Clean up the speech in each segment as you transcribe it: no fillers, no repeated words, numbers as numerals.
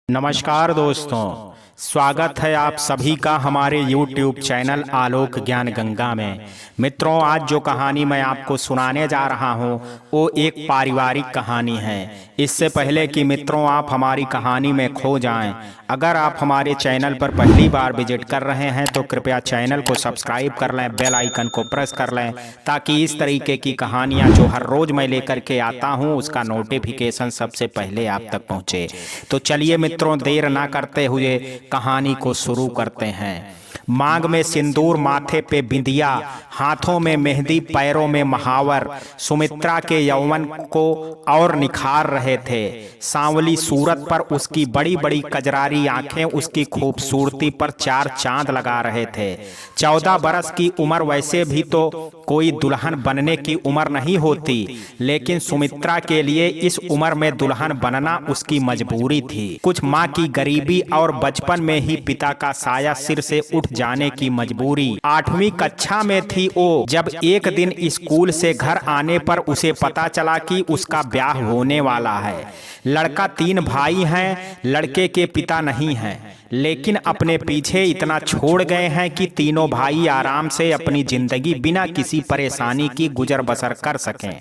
नमस्कार दोस्तों, स्वागत है आप सभी का हमारे YouTube चैनल आलोक ज्ञान गंगा में। मित्रों, आज जो कहानी मैं आपको सुनाने जा रहा हूँ वो एक पारिवारिक कहानी है। इससे पहले कि मित्रों आप हमारी कहानी में खो जाएं, अगर आप हमारे चैनल पर पहली बार विजिट कर रहे हैं तो कृपया चैनल को सब्सक्राइब कर लें, बेल आइकन को प्रेस कर लें, ताकि इस तरीके की कहानियाँ जो हर रोज़ मैं लेकर के आता हूँ उसका नोटिफिकेशन सबसे पहले आप तक पहुँचे। तो चलिए मित्रों, देर ना करते हुए कहानी को शुरू करते हैं। मांग में सिंदूर, माथे पे बिंदिया, हाथों में मेहंदी, पैरों में महावर सुमित्रा के यौवन को और निखार रहे थे। सांवली सूरत पर उसकी बड़ी बड़ी कजरारी आंखें उसकी खूबसूरती पर चार चांद लगा रहे थे। 14 बरस की उम्र वैसे भी तो कोई दुल्हन बनने की उम्र नहीं होती, लेकिन सुमित्रा के लिए इस उम्र में दुल्हन बनना उसकी मजबूरी थी। कुछ माँ की गरीबी और बचपन में ही पिता का साया सिर से उठ जाने की मजबूरी। 8वीं कक्षा में थी वो जब एक दिन स्कूल से घर आने पर उसे पता चला कि उसका ब्याह होने वाला है। लड़का 3 भाई हैं, लड़के के पिता नहीं हैं, लेकिन अपने पीछे इतना छोड़ गए हैं कि तीनों भाई आराम से अपनी जिंदगी बिना किसी परेशानी की गुजर बसर कर सकें।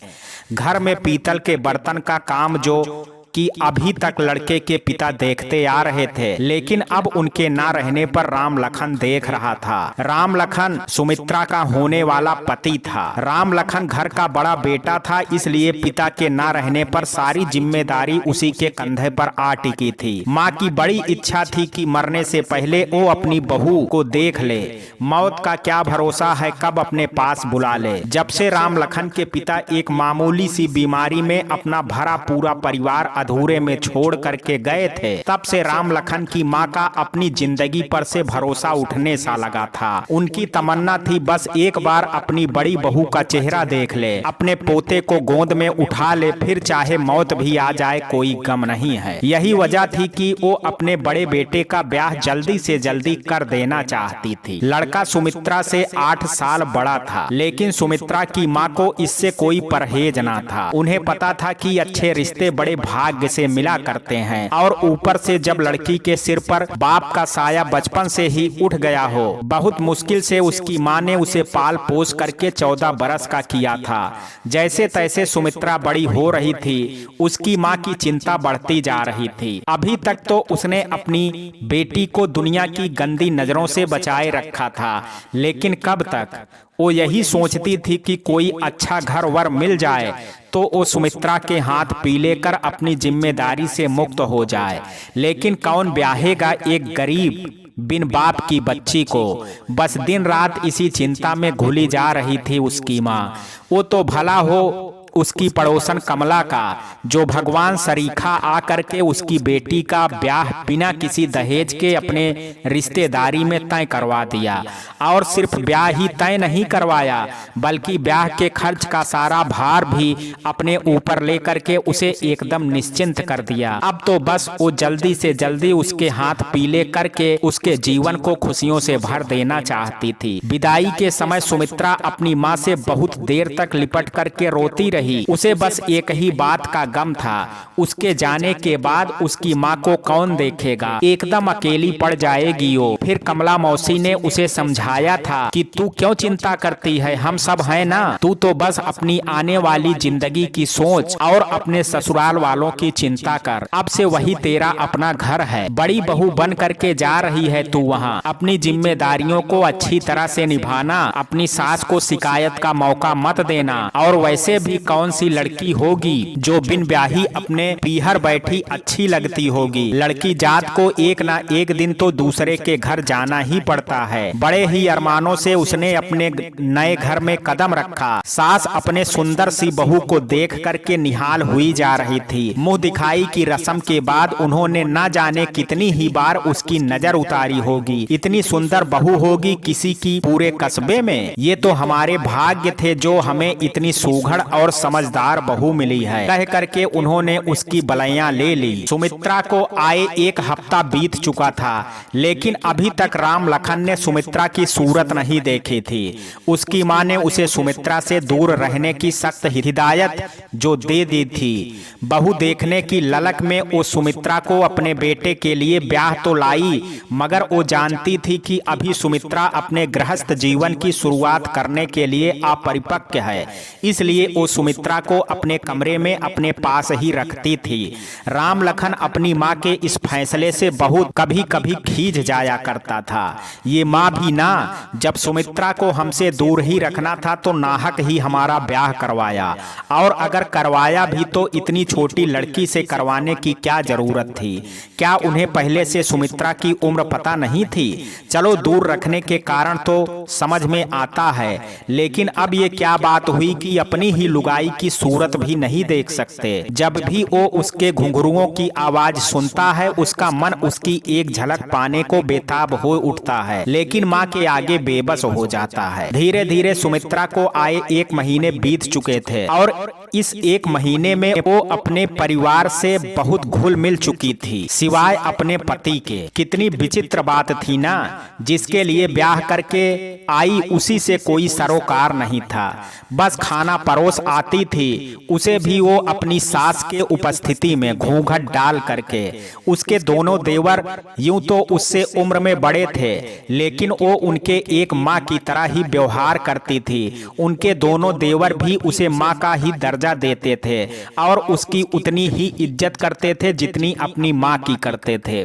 घर में पीतल के बर्तन का काम जो कि अभी तक लड़के के पिता देखते आ रहे थे, लेकिन अब उनके ना रहने पर राम लखन देख रहा था। राम लखन सुमित्रा का होने वाला पति था। राम लखन घर का बड़ा बेटा था, इसलिए पिता के ना रहने पर सारी जिम्मेदारी उसी के कंधे पर आ टिकी थी। माँ की बड़ी इच्छा थी कि मरने से पहले वो अपनी बहू को देख ले। मौत का क्या भरोसा है कब अपने पास बुला ले। जब से राम लखन के पिता एक मामूली सी बीमारी में अपना भरा पूरा परिवार अधूरे में छोड़ करके गए थे, तब से राम लखन की माँ का अपनी जिंदगी पर से भरोसा उठने सा लगा था। उनकी तमन्ना थी बस एक बार अपनी बड़ी बहू का चेहरा देख ले, अपने पोते को गोद में उठा ले, फिर चाहे मौत भी आ जाए कोई गम नहीं है। यही वजह थी कि वो अपने बड़े बेटे का ब्याह जल्दी से जल्दी कर देना चाहती थी। लड़का सुमित्रा से 8 साल बड़ा था, लेकिन सुमित्रा की माँ को इससे कोई परहेज ना था। उन्हें पता था कि अच्छे रिश्ते बड़े भाग्य से मिला करते हैं, और ऊपर से जब लड़की के सिर पर बाप का साया बचपन से ही उठ गया हो। बहुत मुश्किल से उसकी माँ ने उसे पाल पोस करके 14 बरस का किया था। जैसे तैसे सुमित्रा बड़ी हो रही थी, उसकी माँ की चिंता बढ़ती जा रही थी। अभी तक तो उसने अपनी बेटी को दुनिया की गंदी नजरों से बचाए रखा था, लेकिन कब तक। वो यही सोचती थी कि कोई अच्छा घर वर मिल जाए तो वो सुमित्रा के हाथ पीले कर अपनी जिम्मेदारी से मुक्त हो जाए। लेकिन कौन ब्याहेगा एक गरीब बिन बाप की बच्ची को। बस दिन रात इसी चिंता में घुली जा रही थी उसकी माँ। वो तो भला हो उसकी पड़ोसन कमला का, जो भगवान सरीखा आकर के उसकी बेटी का ब्याह बिना किसी दहेज के अपने रिश्तेदारी में तय करवा दिया। और सिर्फ ब्याह ही तय नहीं करवाया, बल्कि ब्याह के खर्च का सारा भार भी अपने ऊपर लेकर के उसे एकदम निश्चिंत कर दिया। अब तो बस वो जल्दी से जल्दी उसके हाथ पीले करके उसके जीवन को खुशियों से भर देना चाहती थी। विदाई के समय सुमित्रा अपनी माँ से बहुत देर तक लिपट करके रोती रही। उसे बस एक ही बात का गम था, उसके जाने के बाद उसकी माँ को कौन देखेगा, एकदम अकेली पड़ जाएगी वो। फिर कमला मौसी ने उसे समझाया था कि तू क्यों चिंता करती है, हम सब हैं ना, तू तो बस अपनी आने वाली जिंदगी की सोच और अपने ससुराल वालों की चिंता कर। अब से वही तेरा अपना घर है, बड़ी बहू बन करके जा रही है तू वहाँ। अपनी जिम्मेदारियों को अच्छी तरह से निभाना, अपनी सास को शिकायत का मौका मत देना। और वैसे भी कौन सी लड़की होगी जो बिन ब्याही अपने पीहर बैठी अच्छी लगती होगी। लड़की जात को एक ना एक दिन तो दूसरे के घर जाना ही पड़ता है। बड़े ही अरमानों से उसने अपने नए घर में कदम रखा। सास अपने सुंदर सी बहू को देख करके निहाल हुई जा रही थी। मुंह दिखाई की रस्म के बाद उन्होंने न जाने कितनी ही बार उसकी नजर उतारी होगी। इतनी सुंदर बहू होगी किसी की पूरे कस्बे में, ये तो हमारे भाग्य थे जो हमें इतनी सुघड़ और समझदार बहू मिली है, कह करके उन्होंने उसकी बलैया ले ली। सुमित्रा को आए 1 हफ्ता बीत चुका था, लेकिन अभी तक राम लखन ने सुमित्रा की सूरत नहीं देखी थी। उसकी माँ ने उसे सुमित्रा से दूर रहने की सख्त हिदायत जो दे दी थी। बहू देखने की ललक में वो सुमित्रा को अपने बेटे के लिए ब्याह तो लाई, मगर वो जानती थी कि अभी सुमित्रा अपने गृहस्थ जीवन की शुरुआत करने के लिए अपरिपक्व है, इसलिए वो सुमित्रा को अपने कमरे में अपने पास ही रखती थी। राम लखन अपनी माँ के इस फैसले से बहुत कभी कभी खींच जाया करता था। ये माँ भी ना, जब सुमित्रा को हमसे दूर ही रखना था तो नाहक ही हमारा ब्याह करवाया, और अगर करवाया भी तो इतनी छोटी लड़की से करवाने की क्या जरूरत थी? क्या उन्हें पहले से सुमित्रा की उम्र पता नहीं थी? चलो दूर रखने के कारण तो समझ में आता है, लेकिन अब ये क्या बात हुई कि अपनी ही लुगाई की सूरत भी नहीं देख सकते। जब भी वो उसके घुंघरुओं की आवाज सुनता है, उसका मन उसकी एक झलक पाने को बेताब हो उठता है, लेकिन माँ के आगे बेबस हो जाता है। धीरे धीरे सुमित्रा को आए 1 महीने बीत चुके थे, और इस 1 महीने में वो अपने परिवार से बहुत घुल मिल चुकी थी, सिवाय अपने पति के। कितनी विचित्र बात थी ना, जिसके लिए ब्याह करके आई उसी से कोई सरोकार नहीं था। बस खाना परोस आती थी, उसे भी वो अपनी सास के उपस्थिति में घूंघट डाल करके। उसके दोनों देवर यूं तो उससे उम्र में बड़े थे, लेकिन वो उनके एक माँ की तरह ही व्यवहार करती थी। उनके दोनों देवर भी उसे माँ का ही दर्जा देते थे, और उसकी उतनी ही इज्जत करते थे जितनी अपनी माँ की करते थे।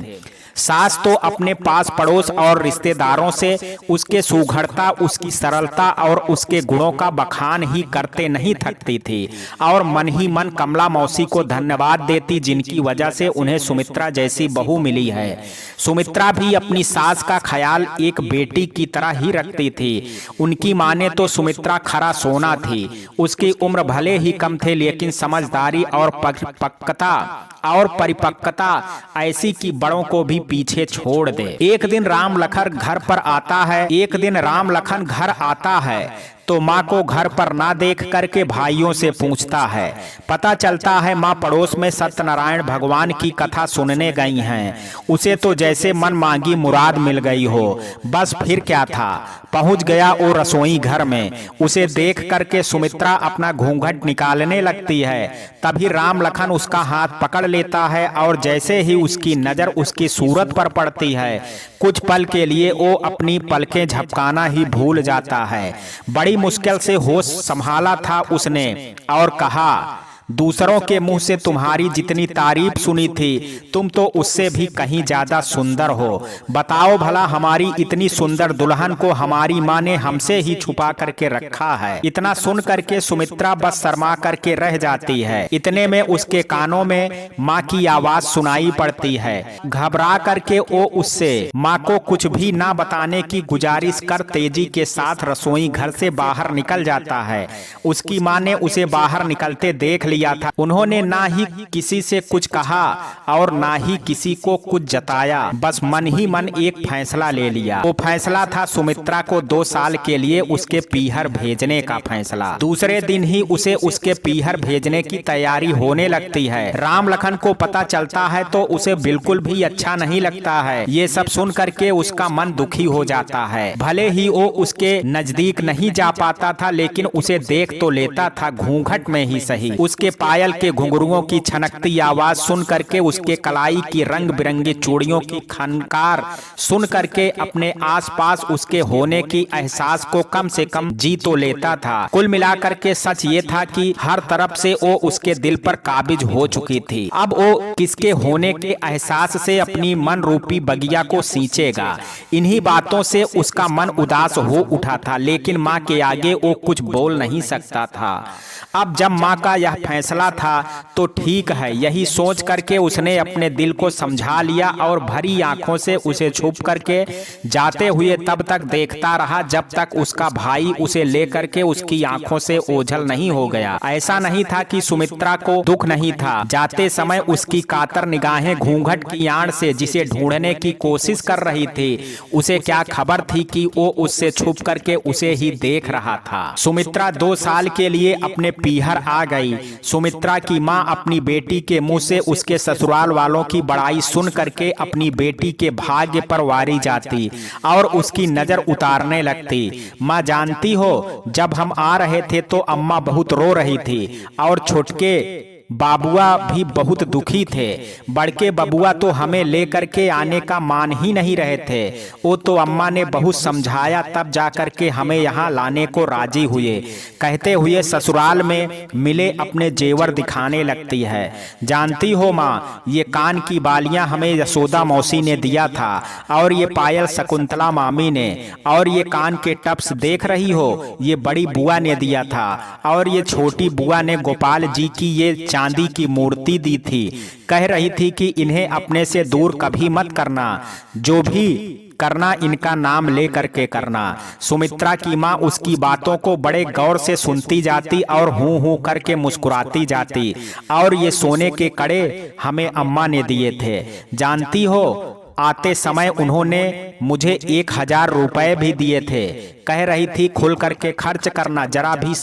सास तो अपने पास पड़ोस और रिश्तेदारों से उसके सुघड़ता, उसकी सरलता और उसके गुणों का बखान ही करते नहीं थकती थी, और मन ही मन कमला मौसी को धन्यवाद देती, जिनकी वजह से उन्हें सुमित्रा जैसी बहू मिली है। सुमित्रा भी अपनी सास का ख्याल एक बेटी की तरह ही रखती थी। उनकी माँ ने तो सुमित्रा खरा सोना थी। उसकी उम्र भले ही कम थे, लेकिन समझदारी और परिपक्वता ऐसी कि बड़ों को भी पीछे छोड़ दे। एक दिन राम लखन घर आता है तो माँ को घर पर ना देख करके भाइयों से पूछता है। पता चलता है माँ पड़ोस में सत्यनारायण भगवान की कथा सुनने गई हैं। उसे तो जैसे मन मांगी मुराद मिल गई हो। बस फिर क्या था, पहुंच गया वो रसोई घर में। उसे देख करके सुमित्रा अपना घूंघट निकालने लगती है। तभी राम लखन उसका हाथ पकड़ लेता है, और जैसे ही उसकी नजर उसकी सूरत पर पड़ती है, कुछ पल के लिए वो अपनी पलकें झपकाना ही भूल जाता है। बड़ी मुश्किल से होश संभाला था उसने, और कहा, दूसरों के मुंह से तुम्हारी जितनी तारीफ सुनी थी, तुम तो उससे भी कहीं ज्यादा सुंदर हो। बताओ भला, हमारी इतनी सुंदर दुल्हन को हमारी माँ ने हमसे ही छुपा करके रखा है। इतना सुन करके सुमित्रा बस शर्मा करके रह जाती है। इतने में उसके कानों में माँ की आवाज सुनाई पड़ती है। घबरा करके वो उससे माँ को कुछ भी ना बताने की गुजारिश कर तेजी के साथ रसोई घर से बाहर निकल जाता है। उसकी माँ ने उसे बाहर निकलते देख लिया था। उन्होंने ना ही किसी से कुछ कहा और ना ही किसी को कुछ जताया, बस मन ही मन एक फैसला ले लिया। वो फैसला था सुमित्रा को 2 साल के लिए उसके पीहर भेजने का फैसला। दूसरे दिन ही उसे उसके पीहर भेजने की तैयारी होने लगती है। राम लखन को पता चलता है तो उसे बिल्कुल भी अच्छा नहीं लगता है। ये सब सुन करके उसका मन दुखी हो जाता है। भले ही वो उसके नजदीक नहीं जा पाता था, लेकिन उसे देख तो लेता था, घूंघट में ही सही। उसके पायल के घुंघरुओं की छनकती आवाज सुन करके, उसके कलाई की रंग बिरंगी चूड़ियों की खनकार सुन करके अपने आसपास उसके होने की एहसास को कम से कम जी तो लेता था। कुल मिलाकर के सच ये था कि हर तरफ से वो उसके दिल पर काबिज हो चुकी थी। अब वो किसके होने के एहसास से अपनी मन रूपी बगिया को सींचेगा। इन्हीं बातों से उसका मन उदास हो उठा था, लेकिन माँ के आगे वो कुछ बोल नहीं सकता था। अब जब माँ का यह फैसला था तो ठीक है, यही सोच करके उसने अपने दिल को समझा लिया और भरी आंखों से उसे छुप करके जाते हुए तब तक देखता रहा जब तक उसका भाई उसे लेकर के उसकी आंखों से ओझल नहीं हो गया। ऐसा नहीं था कि सुमित्रा को दुख नहीं था। जाते समय उसकी कातर निगाहें घूंघट की आड़ से जिसे ढूंढने की कोशिश कर रही थी, उसे क्या खबर थी कि वो उससे छुप करके उसे ही देख रहा था। सुमित्रा 2 साल के लिए अपने पीहर आ गई। सुमित्रा की माँ अपनी बेटी के मुंह से उसके ससुराल वालों की बड़ाई सुन करके अपनी बेटी के भाग्य पर वारी जाती और उसकी नजर उतारने लगती। माँ जानती हो, जब हम आ रहे थे तो अम्मा बहुत रो रही थी और छोटके बाबुआ भी बहुत दुखी थे। बड़के बबुआ तो हमें लेकर के आने का मान ही नहीं रहे थे। वो तो अम्मा ने बहुत समझाया तब जाकर के हमें यहाँ लाने को राजी हुए। कहते हुए ससुराल में मिले अपने जेवर दिखाने लगती है। जानती हो माँ, ये कान की बालियां हमें यशोदा मौसी ने दिया था और ये पायल शकुंतला मामी ने, और ये कान के टप्स देख रही हो, ये बड़ी बुआ ने दिया था, और ये छोटी बुआ ने गोपाल जी की ये चांदी की मूर्ति दी थी। कह रही थी कि इन्हें अपने से दूर कभी मत करना, जो भी करना इनका नाम ले करके करना। सुमित्रा की माँ उसकी बातों को बड़े गौर से सुनती जाती और हूं हूं करके मुस्कुराती जाती। और ये सोने के कड़े हमें अम्मा ने दिए थे। जानती हो, आते समय उन्होंने मुझे 1000 रुपए भी दिए थे। कह रही थी खुल करके खर्च करना, जरा भी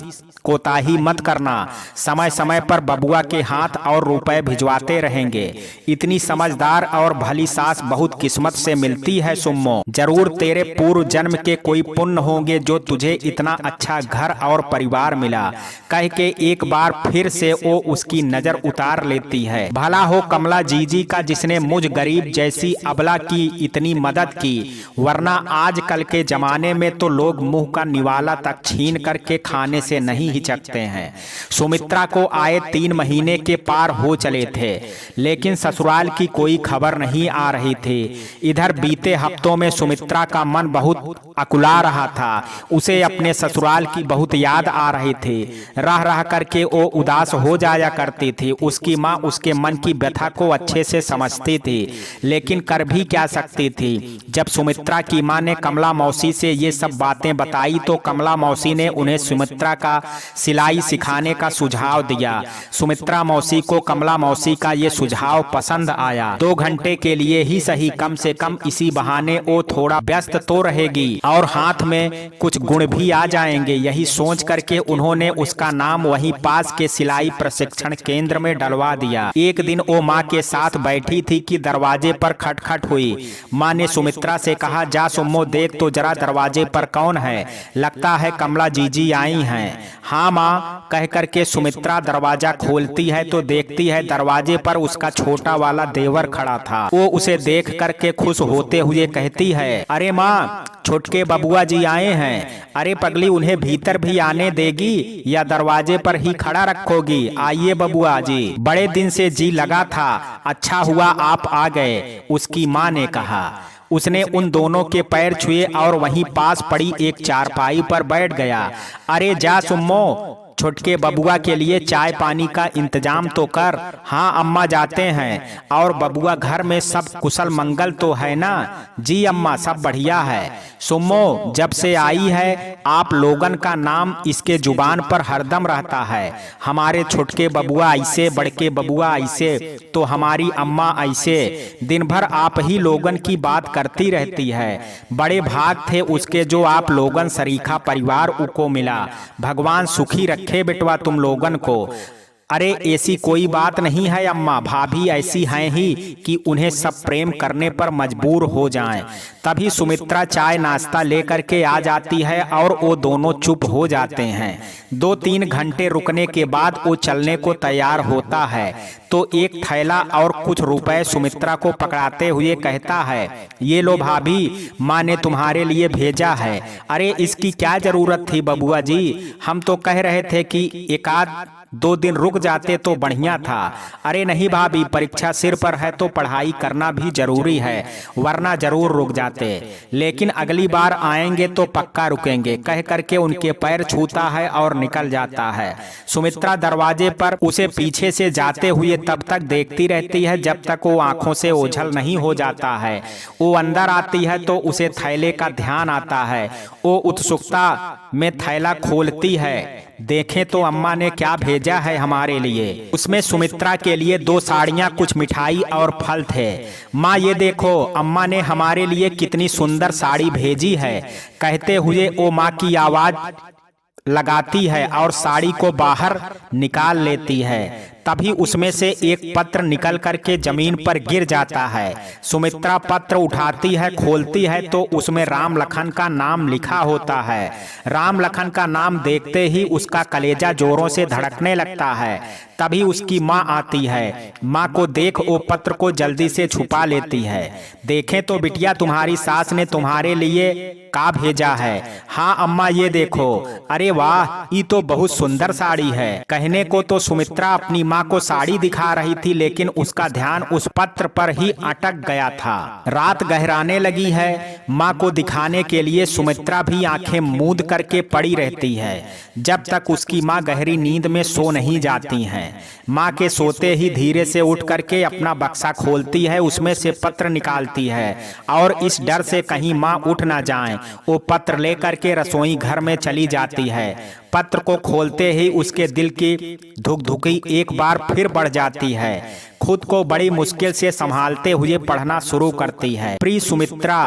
कोताही मत करना। समय समय पर बबुआ के हाथ और रुपए भिजवाते रहेंगे। इतनी समझदार और भली सास बहुत किस्मत से मिलती है सुम्मो। जरूर तेरे पूर्व जन्म के कोई पुण्य होंगे जो तुझे इतना अच्छा घर और परिवार मिला। कह के एक बार फिर से वो उसकी नजर उतार लेती है। भला हो कमला जीजी का जिसने मुझ गरीब जैसी अबला की इतनी मदद की, वरना आजकल के जमाने में तो लोग मुंह का निवाला तक छीन करके खाने से नहीं हिचकते हैं। सुमित्रा को आए 3 महीने के पार हो चले थे, लेकिन ससुराल की कोई खबर नहीं आ रही थी। इधर बीते हफ्तों में सुमित्रा का मन बहुत अकुला रहा था। उसे अपने ससुराल की बहुत याद आ रही थी। रह रह करके वो उदास हो जाया करती थी। उसकी माँ उसके मन की व्यथा को अच्छे से समझती थी, लेकिन कर भी क्या सकती थी। जब सुमित्रा की माँ ने कमला मौसी से ये सब बातें बताई तो कमला मौसी ने उन्हें सुमित्रा का सिलाई सिखाने का सुझाव दिया। सुमित्रा मौसी को कमला मौसी का ये सुझाव पसंद आया। 2 घंटे के लिए ही सही, कम से कम इसी बहाने वो थोड़ा व्यस्त तो रहेगी और हाथ में कुछ गुण भी आ जाएंगे। यही सोच करके उन्होंने उसका नाम वहीं पास के सिलाई प्रशिक्षण केंद्र में डलवा दिया। एक दिन वो माँ के साथ बैठी थी कि दरवाजे पर खटखट हुई। माँ ने सुमित्रा से कहा, जा सुम्मो देख तो जरा दरवाजे पर कौन है, लगता है कमला जीजी आई हैं। हाँ माँ, कह करके सुमित्रा दरवाजा खोलती है तो देखती है दरवाजे पर उसका छोटा वाला देवर खड़ा था। वो उसे देख करके खुश होते हुए कहती है, अरे माँ, छोटके बबुआ जी आए हैं। अरे पगली, उन्हें भीतर भी आने देगी या दरवाजे पर ही खड़ा रखोगी? आइए बबुआ जी, बड़े दिन से जी लगा था, अच्छा हुआ आप आ गए, उसकी माँ ने कहा। उसने उन दोनों के पैर छुए और वहीं पास पड़ी एक चारपाई पर बैठ गया। अरे जा सुम्मो, छोटके बबुआ के लिए चाय पानी का इंतजाम तो कर। हाँ अम्मा, जाते हैं। और बबुआ, घर में सब कुशल मंगल तो है ना? जी अम्मा, सब बढ़िया है। सुम्मो, जब से आई है आप लोगन का नाम इसके जुबान पर हरदम रहता है। हमारे छोटके बबुआ ऐसे, बड़के बबुआ ऐसे, तो हमारी अम्मा ऐसे। दिन भर आप ही लोगन की बात करती रहती है। बड़े भाग थे उसके जो आप लोगन सरीखा परिवार उको मिला। भगवान सुखी रखे बेटवा तुम लोगन को। अरे ऐसी कोई बात नहीं है अम्मा, भाभी ऐसी हैं ही कि उन्हें सब प्रेम करने पर मजबूर हो जाएं। तभी सुमित्रा चाय नाश्ता लेकर के आ जाती है और वो दोनों चुप हो जाते हैं। 2-3 घंटे रुकने के बाद वो चलने को तैयार होता है तो एक थैला और कुछ रुपए सुमित्रा को पकड़ाते हुए कहता है, ये लो भाभी, माँ ने तुम्हारे लिए भेजा है। अरे इसकी क्या जरूरत थी बबुआ जी, हम तो कह रहे थे कि 1-2 दिन रुक रुक जाते तो बढ़िया था। अरे नहीं भाभी, परीक्षा सिर पर है तो पढ़ाई करना भी जरूरी है, वरना जरूर रुक जाते। लेकिन अगली बार आएंगे तो पक्का रुकेंगे, कह करके उनके पैर छूता है और निकल जाता है। सुमित्रा दरवाजे पर उसे पीछे से जाते हुए तब तक देखती रहती है जब तक वो आंखों से ओझल नहीं हो जाता है। वो अंदर आती है तो उसे थैले का ध्यान आता है। वो उत्सुकता में थैला खोलती है, देखें तो अम्मा ने क्या भेजा है हमारे लिए। उसमें सुमित्रा के लिए 2 साड़ियाँ, कुछ मिठाई और फल थे। माँ ये देखो, अम्मा ने हमारे लिए कितनी सुंदर साड़ी भेजी है, कहते हुए वो माँ की आवाज लगाती है और साड़ी को बाहर निकाल लेती है। तभी उसमें से एक पत्र निकल करके जमीन पर गिर जाता है। सुमित्रा पत्र उठाती है, खोलती है तो उसमें राम लखन का नाम लिखा होता है। राम लखन का नाम देखते ही उसका कलेजा जोरों से धड़कने लगता है। तभी उसकी माँ आती है। माँ को देख वो पत्र को जल्दी से छुपा लेती है। देखें तो बिटिया, तुम्हारी सास ने तुम्हारे लिए का भेजा है। हाँ अम्मा ये देखो। अरे वाह, ये तो बहुत सुंदर साड़ी है। कहने को तो सुमित्रा अपनी माँ को साड़ी दिखा रही थी, लेकिन उसका ध्यान उस पत्र पर ही अटक गया था। रात गहराने लगी है। माँ को दिखाने के लिए सुमित्रा भी आंखें मूंद करके पड़ी रहती है, जब तक उसकी माँ गहरी नींद में सो नहीं जाती हैं। माँ के सोते ही धीरे से उठ करके अपना बक्सा खोलती है, उसमें से पत्र निकालती है और इस डर से कहीं माँ उठ ना जाए, वो पत्र लेकर के रसोई घर में चली जाती है। पत्र को खोलते ही उसके दिल की धुक-धुकी एक बार फिर बढ़ जाती है। खुद को बड़ी मुश्किल से संभालते हुए पढ़ना शुरू करती है। प्रिय सुमित्रा,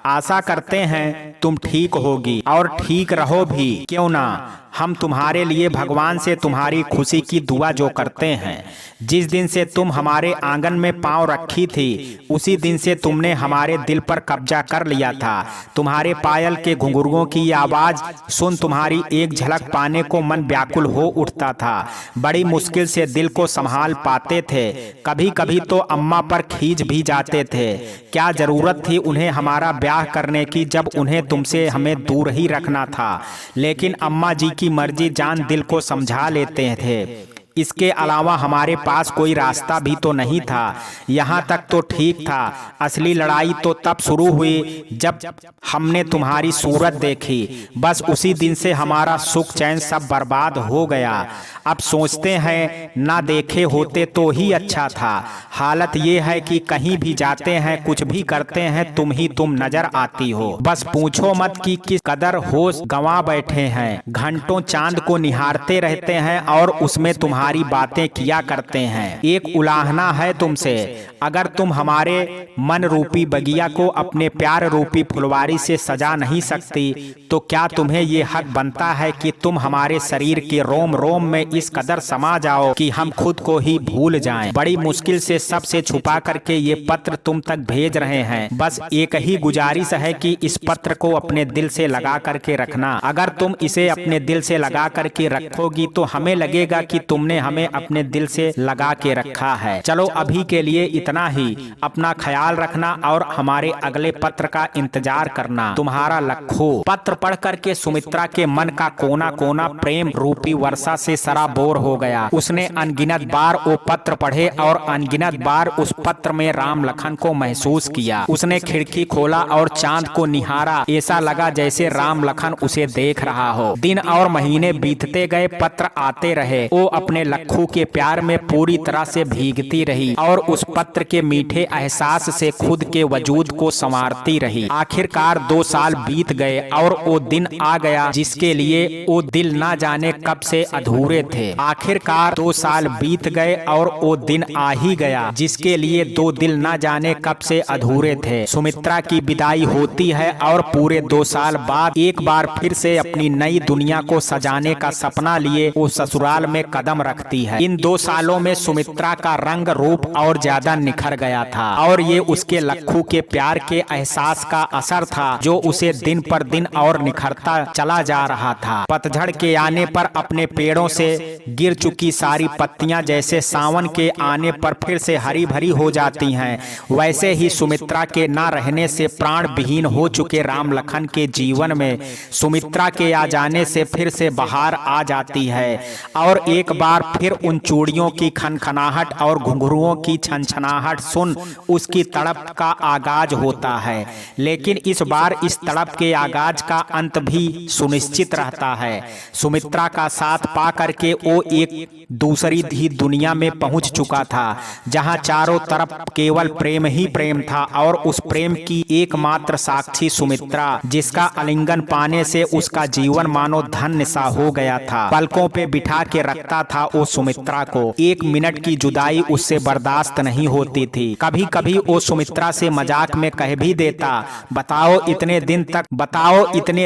आशा करते हैं तुम ठीक होगी और ठीक रहो भी। क्यों ना, हम तुम्हारे लिए भगवान से तुम्हारी खुशी की दुआ जो करते हैं। जिस दिन से तुम हमारे आंगन में पांव रखी थी, उसी दिन से तुमने हमारे दिल पर कब्जा कर लिया था। तुम्हारे पायल के घुंघरुओं की आवाज सुन तुम्हारी एक झलक पाने को मन व्याकुल हो उठता था। बड़ी मुश्किल से दिल को संभाल पाते थे। कभी कभी तो अम्मा पर खींच भी जाते थे। क्या जरूरत थी उन्हें हमारा ब्याह करने की, जब उन्हें तुमसे हमें दूर ही रखना था। लेकिन अम्मा जी की मर्जी जान दिल को समझा लेते थे। इसके अलावा हमारे पास कोई रास्ता भी तो नहीं था। यहाँ तक तो ठीक था। असली लड़ाई तो तब शुरू हुई जब हमने तुम्हारी सूरत देखी। बस उसी दिन से हमारा सुख चैन सब बर्बाद हो गया। अब सोचते हैं ना देखे होते तो ही अच्छा था। हालत ये है कि कहीं भी जाते हैं, कुछ भी करते हैं, तुम ही तुम नजर आती हो। बस पूछो मत कि किस कदर होश गंवा बैठे हैं। घंटों चांद को निहारते रहते हैं और उसमें तुम्हारी बातें किया करते हैं। एक उलाहना है तुमसे, अगर तुम हमारे मन रूपी बगिया को अपने प्यार रूपी फुलवारी से सजा नहीं सकती, तो क्या तुम्हें ये हक बनता है कि तुम हमारे शरीर के रोम रोम में इस कदर समा जाओ कि हम खुद को ही भूल जाएं। बड़ी मुश्किल से सबसे छुपा करके ये पत्र तुम तक भेज रहे हैं। बस एक ही गुजारिश है कि इस पत्र को अपने दिल से लगा करके रखना। अगर तुम इसे अपने दिल से लगा करके रखोगी तो हमें लगेगा कि तुमने हमें अपने दिल से लगा के रखा है। चलो अभी के लिए इतना ही। अपना ख्याल रखना और हमारे अगले पत्र का इंतजार करना। तुम्हारा लखो। पत्र पढ़ करके सुमित्रा के मन का कोना कोना प्रेम रूपी वर्षा से सराबोर हो गया। उसने अनगिनत बार वो पत्र पढ़े और अनगिनत बार उस पत्र में राम लखन को महसूस किया। उसने खिड़की खोला और चांद को निहारा। ऐसा लगा जैसे राम लखन उसे देख रहा हो। दिन और महीने बीतते गए, पत्र आते रहे। वो अपने लखू के प्यार में पूरी तरह से भीगती रही और उस पत्र के मीठे एहसास से खुद के वजूद को संवारती रही। आखिरकार 2 साल बीत गए और वो दिन आ गया जिसके लिए वो दिल ना जाने कब से अधूरे थे। आखिरकार 2 साल बीत गए और वो दिन आ ही गया जिसके लिए 2 दिल ना जाने कब से अधूरे थे। सुमित्रा की विदाई होती है और पूरे 2 साल बाद एक बार फिर से अपनी नई दुनिया को सजाने का सपना लिए वो ससुराल में कदम रखती है। इन 2 सालों में सुमित्रा का रंग रूप और ज्यादा निखर गया था और ये उसके लखू के प्यार के एहसास का असर था जो उसे दिन पर दिन और निखरता चला जा रहा था। पतझड़ के आने पर अपने पेड़ों से गिर चुकी सारी पत्तियां जैसे सावन के आने पर फिर से हरी भरी हो जाती हैं, वैसे ही सुमित्रा के ना रहने से प्राण विहीन हो चुके राम लखन के जीवन में सुमित्रा के आ जाने से फिर से बहार आ जाती है और एक बार बार फिर उन चूड़ियों की खनखनाहट और घुंघरुओं की छनछनाहट सुन उसकी तड़प का आगाज होता है। लेकिन इस बार इस तड़प के आगाज का अंत भी सुनिश्चित रहता है। सुमित्रा का साथ पा करके वो एक दूसरी ही दुनिया में पहुंच चुका था, जहां चारों तरफ केवल प्रेम ही प्रेम था और उस प्रेम की एकमात्र साक्षी सुमित्रा, जिसका आलिंगन पाने से उसका जीवन मानो धन्य सा हो गया था। पलकों पे बिठा के रखता था वो सुमित्रा को। एक मिनट की जुदाई उससे बर्दाश्त नहीं होती थी। कभी कभी वो सुमित्रा से मजाक में कह भी देता, बताओ इतने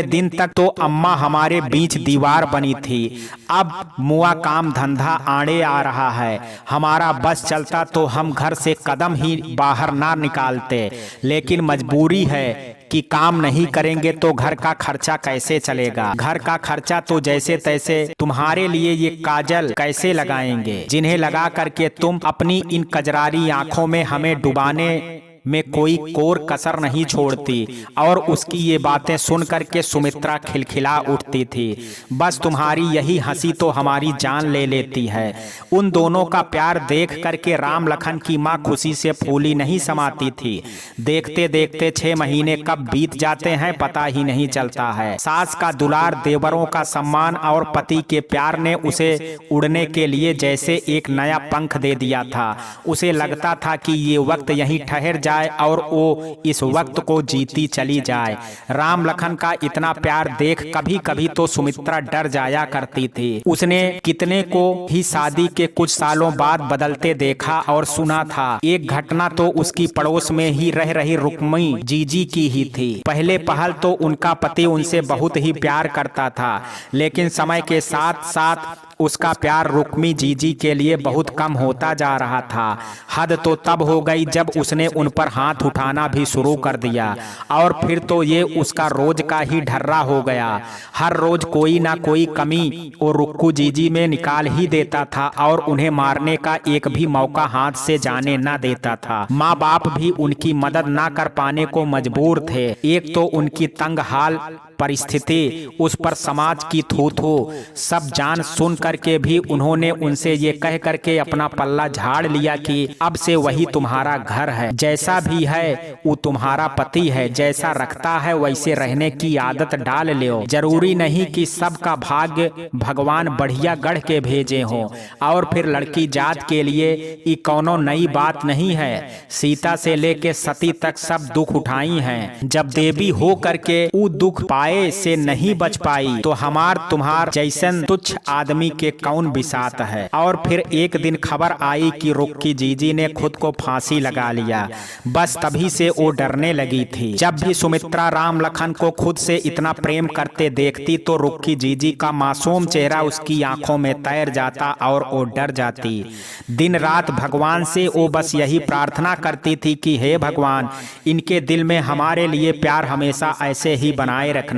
दिन तक तो अम्मा हमारे बीच दीवार बनी थी, अब मुआ काम धंधा आड़े आ रहा है, हमारा बस चलता तो हम घर से कदम ही बाहर ना निकालते, लेकिन मजबूरी है कि काम नहीं करेंगे तो घर का खर्चा कैसे चलेगा। घर का खर्चा तो जैसे तैसे तुम्हारे लिए ये काजल कैसे लगाएंगे, जिन्हें लगा करके तुम अपनी इन कजरारी आंखों में हमें डुबाने में कोई कोर कसर नहीं छोड़ती। और उसकी ये बातें सुन करके सुमित्रा खिलखिला उठती थी। बस तुम्हारी यही हंसी तो हमारी जान ले लेती है। उन दोनों का प्यार देख करके राम लखन की माँ खुशी से फूली नहीं समाती थी। देखते देखते 6 महीने कब बीत जाते हैं पता ही नहीं चलता है। सास का दुलार, देवरों का सम्मान और पति के प्यार ने उसे उड़ने के लिए जैसे एक नया पंख दे दिया था। उसे लगता था कि ये वक्त यहीं ठहर जाए और वो इस वक्त को जीती चली जाए। राम लखन का इतना प्यार देख कभी कभी तो सुमित्रा डर जाया करती थी। उसने कितने को ही शादी के कुछ सालों बाद बदलते देखा और सुना था। एक घटना तो उसकी पड़ोस में ही रह रही रुक्मी जीजी की ही थी। पहले पहल तो उनका पति उनसे बहुत ही प्यार करता था, लेकिन समय के साथ साथ उसका प्यार रुक्मी जीजी के लिए बहुत कम होता जा रहा था। हद तो तब हो गई जब उसने उन पर हाथ उठाना भी शुरू कर दिया, और फिर तो ये उसका रोज का ही ढर्रा हो गया। हर रोज कोई ना कोई कमी वो रुक्कू जीजी में निकाल ही देता था और उन्हें मारने का एक भी मौका हाथ से जाने न देता था। माँ बाप भी उनकी मदद ना कर पाने को मजबूर थे। एक तो उनकी तंग हाल परिस्थिति, उस पर समाज की थू-थू सब जान सुन करके भी उन्होंने उनसे ये कह करके अपना पल्ला झाड़ लिया कि अब से वही तुम्हारा घर है, जैसा भी है वो तुम्हारा पति है, जैसा रखता है वैसे रहने की आदत डाल लो। जरूरी नहीं कि सबका भाग्य भगवान बढ़िया गढ़ के भेजे हो। और फिर लड़की जात के लिए ये कोनो नई बात नहीं है। सीता से लेके सती तक सब दुख उठाई हैं। जब देवी हो करके वो दुख पाए से नहीं बच पाई तो हमार तुम्हार जैसन तुच्छ आदमी के कौन बिसात है। और फिर एक दिन खबर आई कि रुक्की जीजी ने खुद को फांसी लगा लिया। बस तभी से वो डरने लगी थी। जब भी सुमित्रा राम लखन को खुद से इतना प्रेम करते देखती तो रुक्की जीजी का मासूम चेहरा उसकी आंखों में तैर जाता और वो डर जाती। दिन रात भगवान से वो बस यही प्रार्थना करती थी कि हे भगवान, इनके दिल में हमारे लिए प्यार हमेशा ऐसे ही बनाए रखना।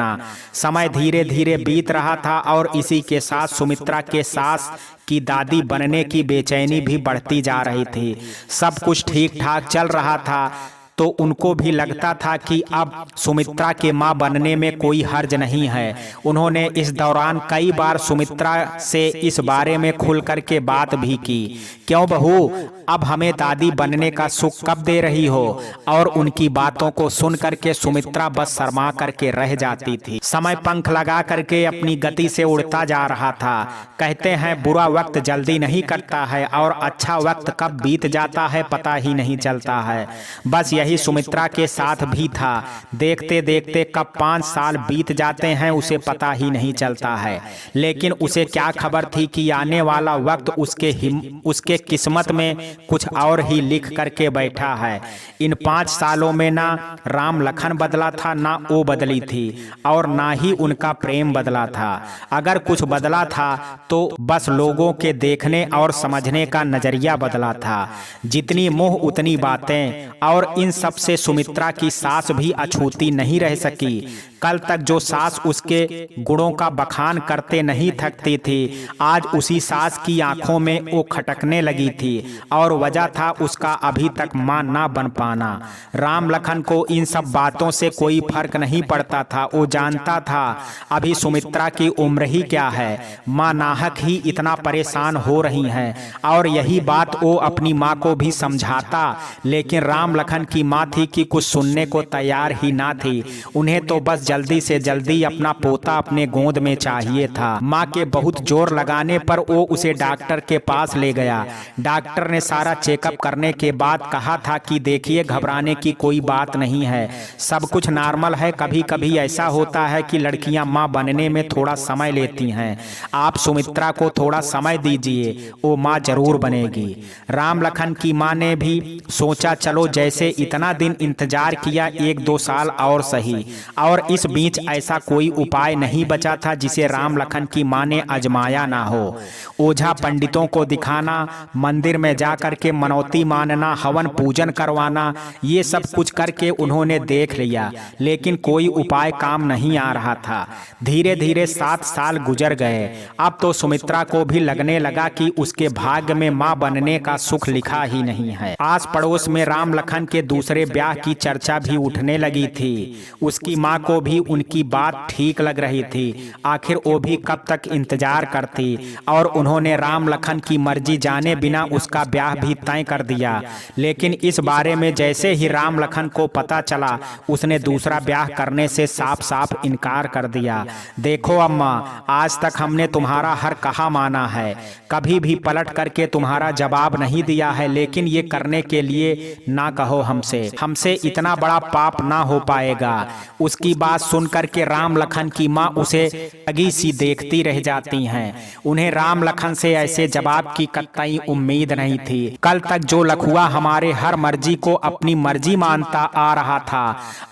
समय धीरे धीरे बीत रहा था और इसी के साथ सुमित्रा के सास की दादी बनने की बेचैनी भी बढ़ती जा रही थी। सब कुछ ठीक ठाक चल रहा था तो उनको भी लगता था कि अब सुमित्रा के मां बनने में कोई हर्ज नहीं है। उन्होंने इस दौरान कई बार सुमित्रा से इस बारे में खुल करके बात भी की। क्यों बहू, अब हमें दादी बनने का सुख कब दे रही हो? और उनकी बातों को सुन करके सुमित्रा बस शर्मा करके रह जाती थी। समय पंख लगा करके अपनी गति से उड़ता जा रहा था। कहते हैं बुरा वक्त जल्दी नहीं कटता है और अच्छा वक्त कब बीत जाता है पता ही नहीं चलता है। बस यही सुमित्रा के साथ भी था। देखते देखते कब 5 साल बीत जाते हैं उसे पता ही नहीं चलता है। लेकिन उसे क्या खबर थी कि आने वाला वक्त उसके किस्मत में कुछ और ही लिख करके बैठा है। इन 5 सालों में ना राम लखन बदला था, ना वो बदली थी, और ना ही उनका प्रेम बदला था। अगर कुछ बदला था तो बस लोगों के देखने और समझने का नजरिया बदला था। जितनी मुंह उतनी बातें, और इन सब से सुमित्रा की सास भी अछूती नहीं रह सकी। कल तक जो सास उसके गुणों का बखान करते नहीं थकती थी, आज उसी सास की आंखों में वो खटकने लगी थी और और वजह था उसका अभी तक मां ना बन पाना। राम लखन को इन सब बातों से कोई फर्क नहीं पड़ता था। वो जानता था अभी सुमित्रा की उम्र ही क्या है, मां नाहक ही इतना परेशान हो रही हैं। और यही बात वो अपनी मां को भी समझाता, लेकिन राम लखन की मां थी कि कुछ सुनने को तैयार ही ना थी। उन्हें तो बस जल्दी से जल्दी अपना पोता अपने गोद में चाहिए था। मां के बहुत जोर लगाने पर वो उसे डॉक्टर के पास ले गया। डॉक्टर ने सारा चेकअप करने के बाद कहा था कि देखिए, घबराने की कोई बात नहीं है, सब कुछ नॉर्मल है। कभी कभी ऐसा होता है कि लड़कियां मां बनने में थोड़ा समय लेती हैं। आप सुमित्रा को थोड़ा समय दीजिए, वो मां जरूर बनेगी। राम लखन की मां ने भी सोचा चलो जैसे इतना दिन इंतजार किया, 1-2 साल और सही। और इस बीच ऐसा कोई उपाय नहीं बचा था जिसे राम लखन की मां ने आजमाया ना हो। ओझा पंडितों को दिखाना, मंदिर में जाकर के मनौती मानना, हवन पूजन करवाना, ये सब कुछ करके उन्होंने देख लिया, लेकिन कोई उपाय काम नहीं आ रहा था। धीरे धीरे 7 साल गुजर गए। अब तो सुमित्रा को भी लगने लगा कि उसके भाग्य में मां बनने का सुख लिखा ही नहीं है। आस पड़ोस में राम लखन के दूसरे ब्याह की चर्चा भी उठने लगी थी। उसकी मां को भी उनकी बात ठीक लग रही थी। आखिर वो भी कब तक इंतजार करती, और उन्होंने राम लखन की मर्जी जाने बिना उसका ब्याह भी तय कर दिया। लेकिन इस बारे में जैसे ही राम लखन को पता चला, उसने दूसरा ब्याह करने से साफ साफ इनकार कर दिया। देखो अम्मा, आज तक हमने तुम्हारा हर कहा माना है, कभी भी पलट करके तुम्हारा जवाब नहीं दिया है, लेकिन ये करने के लिए ना कहो हमसे इतना बड़ा पाप ना हो पाएगा। उसकी बात सुनकर के राम लखन की माँ उसे अगी सी देखती रह जाती हैं। उन्हें राम लखन से ऐसे जवाब की कतई उम्मीद नहीं थी। कल तक जो लखुआ हमारे हर मर्जी को अपनी मर्जी मानता आ रहा था,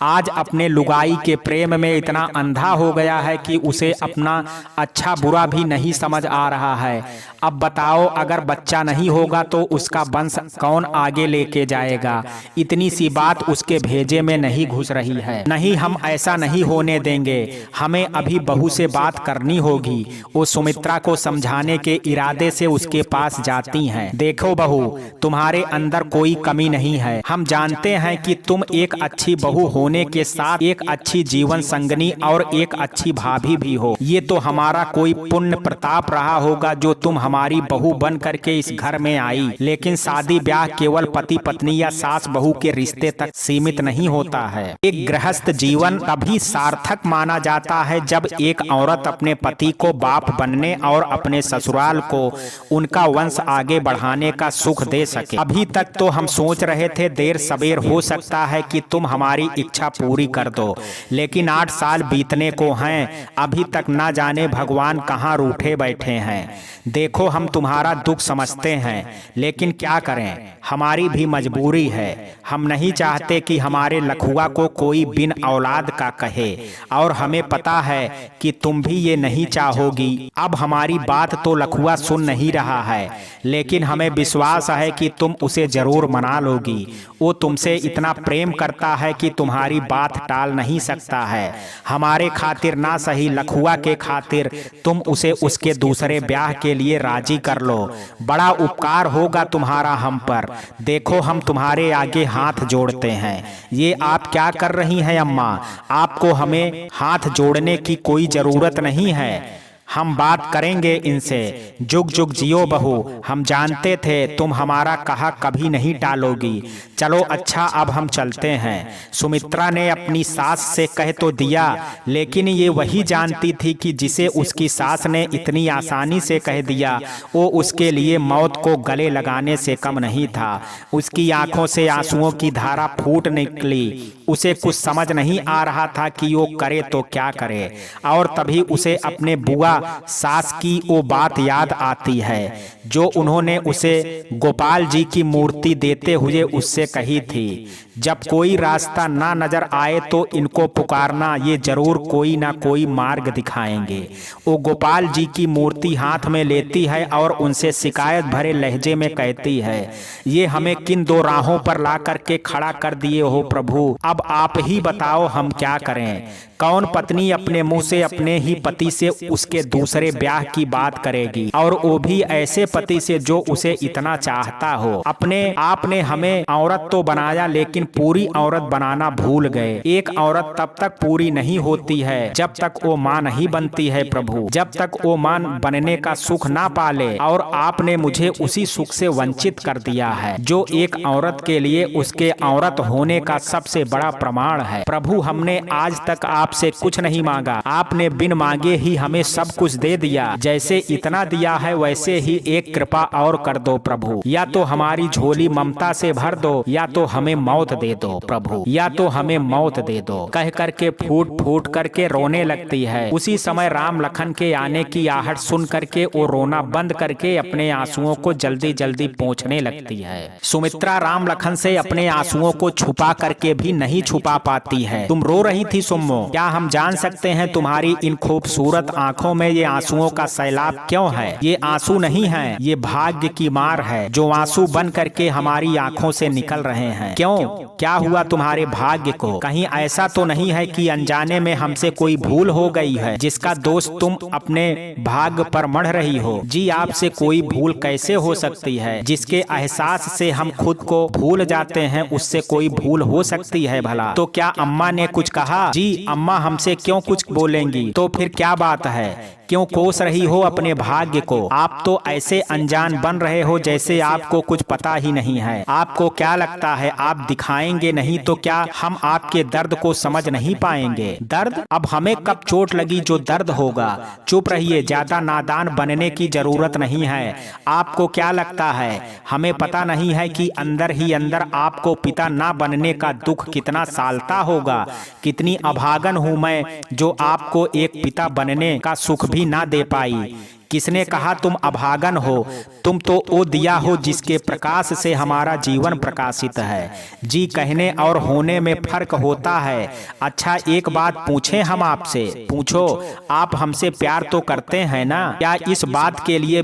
आज अपने लुगाई के प्रेम में इतना अंधा हो गया है कि उसे अपना अच्छा बुरा भी नहीं समझ आ रहा है। अब बताओ, अगर बच्चा नहीं होगा तो उसका वंश कौन आगे लेके जाएगा? इतनी सी बात उसके भेजे में नहीं घुस रही है। नहीं, हम ऐसा नहीं होने देंगे। हमें अभी बहू से बात करनी होगी। वो सुमित्रा को समझाने के इरादे से उसके पास जाती हैं। देखो बहू, तुम्हारे अंदर कोई कमी नहीं है। हम जानते हैं कि तुम एक अच्छी बहू होने के साथ एक अच्छी जीवन संगनी और एक अच्छी भाभी भी हो। ये तो हमारा कोई पुण्य प्रताप रहा होगा जो तुम हमारी बहू बन करके इस घर में आई। लेकिन शादी ब्याह केवल पति पत्नी या सास बहू के रिश्ते तक सीमित नहीं होता है। एक गृहस्थ जीवन तभी सार्थक माना जाता है जब एक औरत अपने पति को बाप बनने और अपने ससुराल को उनका वंश आगे बढ़ाने का सुख दे सके। अभी तक तो हम सोच रहे थे देर सबेर हो सकता है कि तुम हमारी इच्छा पूरी कर दो, लेकिन 8 साल बीतने को हैं, अभी तक ना जाने भगवान कहाँ रूठे बैठे हैं। देखो, हम तुम्हारा दुख समझते हैं, लेकिन क्या करें, हमारी भी मजबूरी है। हम नहीं चाहते कि हमारे लखुआ को कोई बिन औलाद का कहे, और हमें पता है कि तुम भी ये नहीं चाहोगी। अब हमारी बात तो लखुआ सुन नहीं रहा है, लेकिन हमें विश्वास है कि तुम उसे जरूर मना लोगी। वो तुमसे इतना प्रेम करता है कि तुम्हारी बात टाल नहीं सकता है। हमारे खातिर ना सही, लखुआ के खातिर तुम उसे उसके दूसरे ब्याह के लिए राजी कर लो। बड़ा उपकार होगा तुम्हारा हम पर। देखो, हम तुम्हारे आगे हाथ जोड़ते हैं। ये आप क्या कर रही हैं अम्मा? आपको हमें हाथ जोड़ने की कोई जरूरत नहीं है। हम बात करेंगे इनसे। जुग जुग जियो बहू, हम जानते थे तुम हमारा कहा कभी नहीं टालोगी। चलो अच्छा, अब हम चलते हैं। सुमित्रा ने अपनी सास से कह तो दिया, लेकिन ये वही जानती थी कि जिसे उसकी सास ने इतनी आसानी से कह दिया, वो उसके लिए मौत को गले लगाने से कम नहीं था। उसकी आंखों से आंसुओं की धारा फूट निकली। उसे कुछ समझ नहीं आ रहा था कि वो करे तो क्या करे। और तभी उसे अपने बुआ सास की वो बात याद आती है जो उन्होंने उसे गोपाल जी की मूर्ति देते हुए उससे कही थी। जब कोई रास्ता ना नजर आए तो इनको पुकारना, ये जरूर कोई ना कोई मार्ग दिखाएंगे। वो गोपाल जी की मूर्ति हाथ में लेती है और उनसे शिकायत भरे लहजे में कहती है, ये हमें किन दो राहों पर ला करके खड़ा कर दिए हो प्रभु, अब आप ही बताओ हम क्या करें। कौन पत्नी अपने मुंह से अपने ही पति से उसके दूसरे ब्याह की बात करेगी, और वो भी ऐसे पति से जो उसे इतना चाहता हो। अपने आपने हमें औरत तो बनाया लेकिन पूरी औरत बनाना भूल गए। एक औरत तब तक पूरी नहीं होती है जब तक वो माँ नहीं बनती है प्रभु, जब तक वो माँ बनने का सुख ना पाले, और आपने मुझे उसी सुख से वंचित कर दिया है जो एक औरत के लिए उसके औरत होने का सबसे बड़ा प्रमाण है। प्रभु हमने आज तक आपसे कुछ नहीं मांगा, आपने बिन मांगे ही हमें सब कुछ दे दिया। जैसे इतना दिया है वैसे ही एक कृपा और कर दो प्रभु, या तो हमारी झोली ममता से भर दो, या तो हमें मौत दे दो प्रभु, या तो हमें मौत दे दो। कह करके फूट फूट करके रोने लगती है। उसी समय राम लखन के आने की आहट सुन करके वो रोना बंद करके अपने आंसुओं को जल्दी जल्दी पोंछने लगती है। सुमित्रा राम लखन से अपने आंसुओं को छुपा करके भी नहीं छुपा पाती है। तुम रो रही थी सुम्मो, क्या हम जान सकते हैं तुम्हारी इन खूबसूरत आंखों में ये आंसुओं का सैलाब क्यों है? ये आंसू नहीं है, ये भाग्य की मार है जो आंसू बन करके हमारी आंखों से निकल रहे हैं। क्यों, क्या हुआ तुम्हारे भाग्य को? कहीं ऐसा तो नहीं है कि अनजाने में हमसे कोई भूल हो गई है जिसका दोष तुम अपने भाग्य पर मढ़ रही हो? जी आपसे कोई भूल कैसे हो सकती है? जिसके एहसास से हम खुद को भूल जाते हैं उससे कोई भूल हो सकती है भला? तो क्या अम्मा ने कुछ कहा? जी अम्मा हमसे क्यों कुछ बोलेंगी? तो फिर क्या बात है, क्यों कोस रही हो अपने भाग्य को? आप तो ऐसे अनजान बन रहे हो जैसे आपको कुछ पता ही नहीं है। आपको क्या लगता है आप दिखाएंगे नहीं तो क्या हम आपके दर्द को समझ नहीं पाएंगे? दर्द? अब हमें कब चोट लगी जो दर्द होगा? चुप रहिए, ज्यादा नादान बनने की जरूरत नहीं है। आपको क्या लगता है हमें पता नहीं है कि अंदर ही अंदर आपको पिता ना बनने का दुख कितना सालता होगा? कितनी अभागन हूँ मैं जो आपको एक पिता बनने का सुख भी ना दे पाई। किसने कहा तुम अभागन हो? तुम तो वो दिया हो जिसके प्रकाश से हमारा जीवन प्रकाशित है। जी कहने और होने में फर्क होता है। अच्छा एक बात पूछें हम आपसे? पूछो, आप हमसे प्यार तो करते हैं ना? क्या इस बात के लिए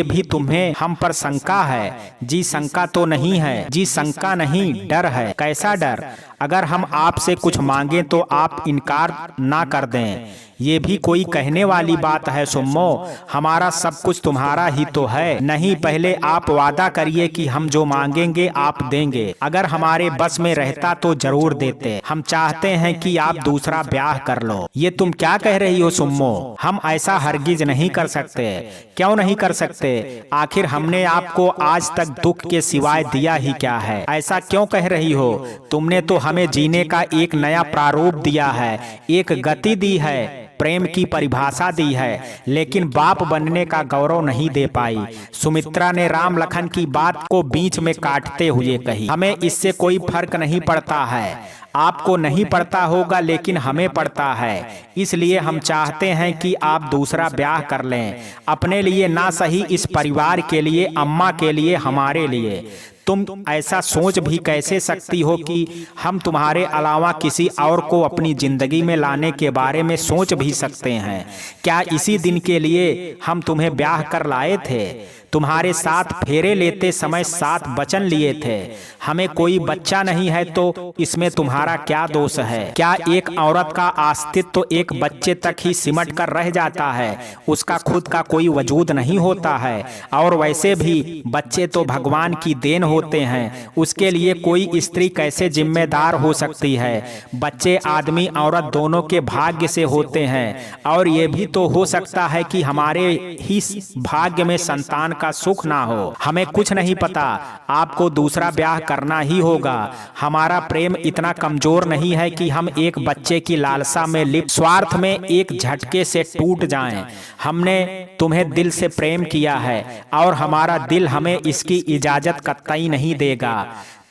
भी तुम्हें हम पर शंका है? जी शंका तो नहीं है। जी शंका नहीं, डर है। कैसा डर? अगर हम आपसे कुछ मांगे तो आप इनकार ना कर दें, ये भी कोई कहने वाली बात है सुम्मो? हमारा सब कुछ तुम्हारा ही तो है। नहीं, पहले आप वादा करिए कि हम जो मांगेंगे आप देंगे। अगर हमारे बस में रहता तो जरूर देते। हम चाहते हैं कि आप दूसरा ब्याह कर लो। ये तुम क्या कह रही हो सुम्मो? हम ऐसा हरगिज नहीं कर सकते। क्यों नहीं कर सकते? आखिर हमने आपको आज तक दुख के सिवाय दिया ही क्या है? ऐसा क्यों कह रही हो? तुमने तो हमें जीने का एक नया प्रारूप दिया है, एक गति दी है, प्रेम की परिभाषा दी है, लेकिन बाप बनने का गौरव नहीं दे पाई। सुमित्रा ने राम लखन की बात को बीच में काटते हुए कही, हमें इससे कोई फर्क नहीं पड़ता है। आपको नहीं पड़ता होगा लेकिन हमें पड़ता है। इसलिए हम चाहते हैं कि आप दूसरा ब्याह कर लें, अपने लिए ना सही इस परिवार के लिए, अम्मा के लिए, हमारे लिए। तुम ऐसा सोच भी कैसे सकती हो कि हम तुम्हारे अलावा किसी और को अपनी जिंदगी में लाने के बारे में सोच भी सकते हैं? क्या इसी दिन के लिए हम तुम्हें ब्याह कर लाए थे? तुम्हारे साथ फेरे लेते समय 7 वचन लिए थे। हमें कोई बच्चा नहीं है तो इसमें तुम्हारा क्या दोष है? क्या एक औरत का अस्तित्व एक बच्चे तक ही सिमट कर रह जाता है? उसका खुद का कोई वजूद नहीं होता है। और वैसे भी बच्चे तो भगवान की देन होते हैं, उसके लिए कोई स्त्री कैसे जिम्मेदार हो सकती है? बच्चे आदमी औरत दोनों के भाग्य से होते हैं, और ये भी तो हो सकता है कि हमारे ही भाग्य में संतान का सुख ना हो। हमें कुछ नहीं पता, आपको दूसरा ब्याह करना ही होगा। हमारा प्रेम इतना कमजोर नहीं है कि हम एक बच्चे की लालसा में लिप्त स्वार्थ में एक झटके से टूट जाएं। हमने तुम्हें दिल से प्रेम किया है और हमारा दिल हमें इसकी इजाजत कतई नहीं देगा।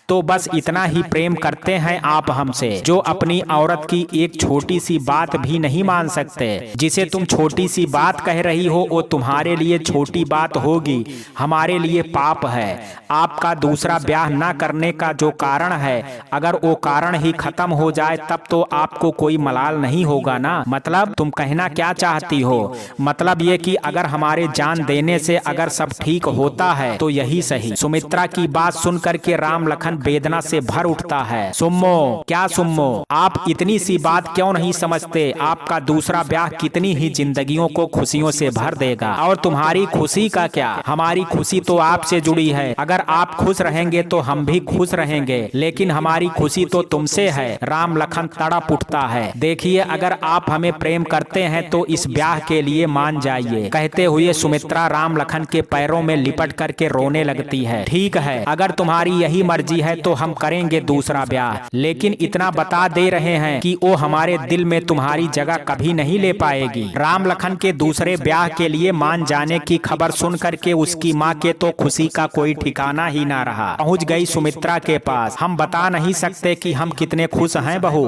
तो बस इतना ही प्रेम करते हैं आप हमसे, जो अपनी औरत की एक छोटी सी बात भी नहीं मान सकते। जिसे तुम छोटी सी बात कह रही हो वो तुम्हारे लिए छोटी बात होगी, हमारे लिए पाप है। आपका दूसरा ब्याह न करने का जो कारण है, अगर वो कारण ही खत्म हो जाए तब तो आपको कोई मलाल नहीं होगा ना। मतलब तुम कहना क्या चाहती हो? मतलब ये कि अगर हमारे जान देने से अगर सब ठीक होता है तो यही सही। सुमित्रा की बात सुनकर के राम लखन वेदना से भर उठता है। सुम्मो, क्या सुम्मो, आप इतनी सी बात क्यों नहीं समझते? आपका दूसरा ब्याह कितनी ही जिंदगियों को खुशियों से भर देगा। और तुम्हारी खुशी का क्या? हमारी खुशी तो आपसे जुड़ी है। अगर आप खुश रहेंगे तो हम भी खुश रहेंगे, लेकिन हमारी खुशी तो तुमसे है। राम लखन तड़प उठता है। देखिए, अगर आप हमें प्रेम करते हैं तो इस ब्याह के लिए मान जाइए। कहते हुए सुमित्रा राम लखन के पैरों में लिपट करके रोने लगती है। ठीक है, अगर तुम्हारी यही मर्जी है तो हम करेंगे दूसरा ब्याह, लेकिन इतना बता दे रहे हैं कि वो हमारे दिल में तुम्हारी जगह कभी नहीं ले पाएगी। राम लखन के दूसरे ब्याह के लिए मान जाने की खबर सुन करके उसकी माँ के तो खुशी का कोई ठिकाना ही ना रहा। पहुँच गई सुमित्रा के पास। हम बता नहीं सकते कि हम कितने खुश हैं बहू।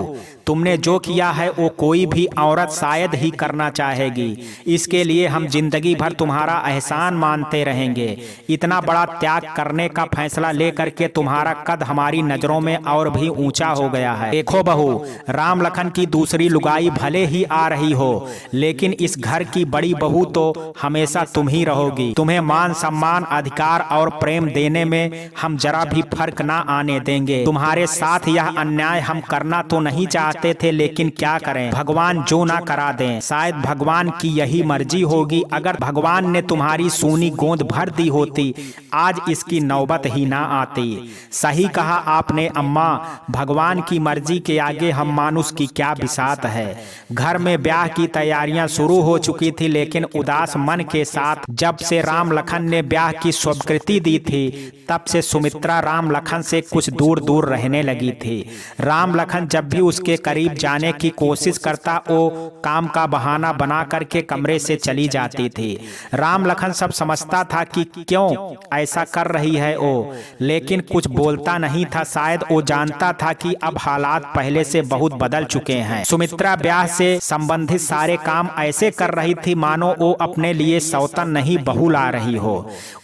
तुमने जो किया है वो कोई भी औरत शायद ही करना चाहेगी। इसके लिए हम जिंदगी भर तुम्हारा एहसान मानते रहेंगे। इतना बड़ा त्याग करने का फैसला लेकर के तुम्हारा कद हमारी नजरों में और भी ऊंचा हो गया है। देखो बहू, राम लखन की दूसरी लुगाई भले ही आ रही हो, लेकिन इस घर की बड़ी बहू तो हमेशा तुम ही रहोगी। तुम्हें मान सम्मान, अधिकार और प्रेम देने में हम जरा भी फर्क ना आने देंगे। तुम्हारे साथ यह अन्याय हम करना तो नहीं चाहते थे, लेकिन क्या करें, भगवान जो ना करा दें। शायद भगवान की यही मर्जी होगी। अगर भगवान ने तुम्हारी सूनी गोद भर दी होती, आज इसकी नौबत ही ना आती। सही कहा आपने अम्मा, भगवान की मर्जी के आगे हम मानुष की क्या बिसात है। घर में ब्याह की तैयारियां शुरू हो चुकी थी, लेकिन उदास मन के साथ जब से राम लखन ने ब्याह की स्वीकृति दी थी, तब से सुमित्रा राम लखन से कुछ दूर दूर रहने लगी थी। राम लखन जब भी उसके करीब जाने की कोशिश करता, वो काम का बहाना बना करके कमरे से चली जाती थी। राम लखन सब समझता था कि क्यों ऐसा कर रही है वो, लेकिन कुछ बोलता नहीं था। शायद वो जानता था कि अब हालात पहले से बहुत बदल चुके हैं। सुमित्रा ब्याह से संबंधित सारे काम ऐसे कर रही थी मानो वो अपने लिए सौतन नहीं बहू ला रही हो।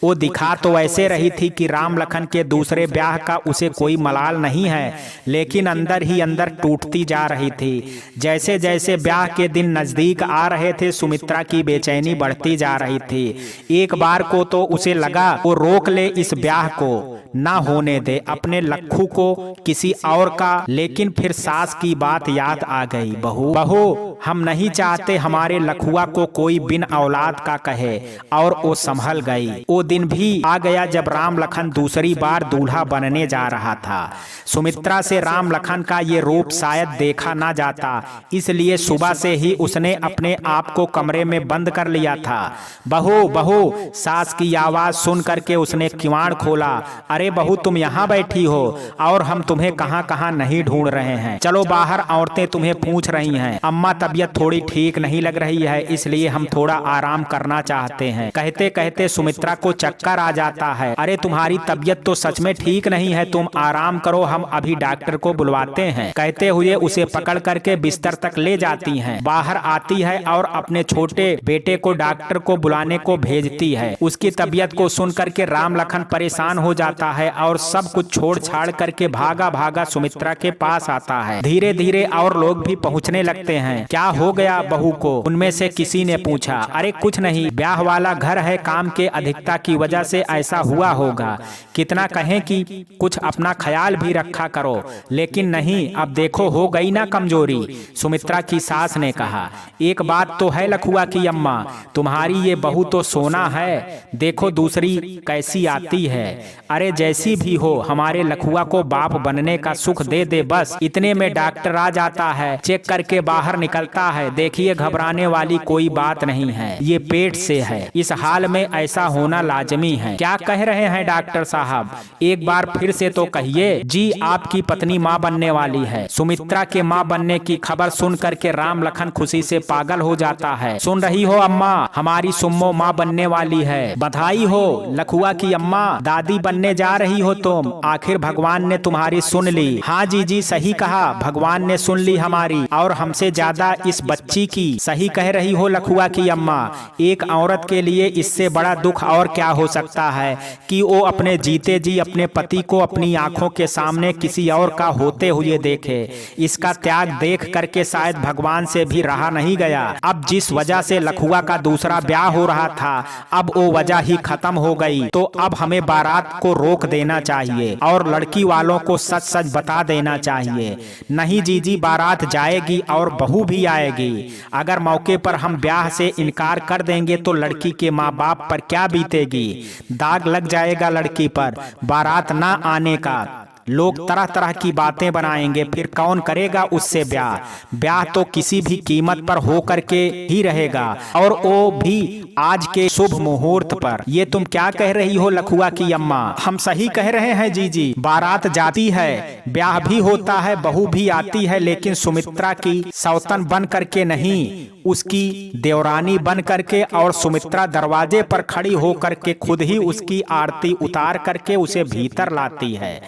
वो दिखा तो ऐसे रही थी कि राम लखन के दूसरे ब्याह का उसे कोई मलाल नहीं है, लेकिन अंदर ही अंदर टूटती जा रही थी। जैसे जैसे ब्याह के दिन नजदीक आ रहे थे, सुमित्रा की बेचैनी बढ़ती जा रही थी। एक बार को तो उसे लगा वो रोक ले इस ब्याह को, ना होने दे अपने लखू को किसी और का, लेकिन फिर सास की बात याद आ गई। बहू बहू, हम नहीं चाहते हमारे लखुआ को कोई बिन औलाद का कहे, और वो संभल गई। वो दिन भी आ गया जब राम लखन दूसरी बार दूल्हा बनने जा रहा था। सुमित्रा से राम लखन का ये रूप शायद देखा ना जाता, इसलिए सुबह से ही उसने अपने आप को कमरे में बंद कर लिया था। बहू बहू, सास की आवाज सुन करके उसने किवाड़ खोला। अरे बहू, तुम यहाँ बैठी हो और हम तुम्हें कहाँ कहाँ नहीं ढूंढ रहे हैं। चलो बाहर, औरतें तुम्हें पूछ रही हैं। अम्मा तबीयत थोड़ी ठीक नहीं लग रही है, इसलिए हम थोड़ा आराम करना चाहते हैं। कहते कहते सुमित्रा को चक्कर आ जाता है। अरे तुम्हारी तबीयत तो सच में ठीक नहीं है, तुम आराम करो, हम अभी डॉक्टर को बुलवाते हैं। कहते हुए उसे पकड़ करके बिस्तर तक ले जाती हैं। बाहर आती है और अपने छोटे बेटे को डॉक्टर को बुलाने को भेजती है। उसकी तबीयत को सुन करके राम लखन परेशान हो जाता है और सब कुछ छोड़ छाड़ करके भागा भागा सुमित्रा के पास आता है। धीरे धीरे और लोग भी पहुंचने लगते हैं। क्या हो गया बहू को? उनमें से किसी ने पूछा। अरे कुछ नहीं, ब्याह वाला घर है, काम के अधिकता की वजह से ऐसा हुआ होगा। कितना कहें कि कुछ अपना ख्याल भी रखा करो, लेकिन नहीं, अब देखो हो गई ना कमजोरी। सुमित्रा की सास ने कहा। एक बात तो है लखुआ की अम्मा, तुम्हारी ये बहू तो सोना है, देखो दूसरी कैसी आती है। अरे जैसी भी हो, हमारे लखुआ को बाप बनने का सुख दे दे बस। इतने में डॉक्टर आ जाता है। चेक करके बाहर निकल निकलता है। देखिए, घबराने वाली कोई बात नहीं है, ये पेट से है। इस हाल में ऐसा होना लाजमी है। क्या कह रहे हैं डॉक्टर साहब? एक बार फिर से तो कहिए। जी, आपकी पत्नी माँ बनने वाली है। सुमित्रा के माँ बनने की खबर सुन करके राम लखन खुशी से पागल हो जाता है। सुन रही हो अम्मा, हमारी सुम्मो माँ बनने वाली है। बधाई हो लखुआ की अम्मा, दादी बनने जा रही हो तुम। आखिर भगवान ने तुम्हारी सुन ली। हाँ जी, सही कहा, भगवान ने सुन ली हमारी, और हमसे ज्यादा इस बच्ची की। सही कह रही हो लखुआ की अम्मा। एक औरत के लिए इससे बड़ा दुख और क्या हो सकता है कि वो अपने जीते जी अपने पति को अपनी आंखों के सामने किसी और का होते हुए देखे। इसका त्याग देख करके शायद भगवान से भी रहा नहीं गया। अब जिस वजह से लखुआ का दूसरा ब्याह हो रहा था, अब वो वजह ही खत्म हो गई। तो अब हमें बारात को रोक देना चाहिए और लड़की वालों को सच सच बता देना चाहिए। नहीं जी, बारात जाएगी और बहू भी आएगी। अगर मौके पर हम ब्याह से इनकार कर देंगे तो लड़की के माँ बाप पर क्या बीतेगी? दाग लग जाएगा लड़की पर बारात ना आने का। लोग तरह तरह की बातें बनाएंगे, फिर कौन करेगा उससे ब्याह? ब्याह तो किसी भी कीमत पर हो करके ही रहेगा, और वो भी आज के शुभ मुहूर्त पर। ये तुम क्या कह रही हो लखुआ की अम्मा? हम सही कह रहे हैं जी। बारात जाती है, ब्याह भी होता है, बहू भी आती है, लेकिन सुमित्रा की सौतन बन करके नहीं, उसकी देवरानी बन करके। और सुमित्रा दरवाजे पर खड़ी होकर के खुद ही उसकी आरती उतार करके उसे भीतर लाती है।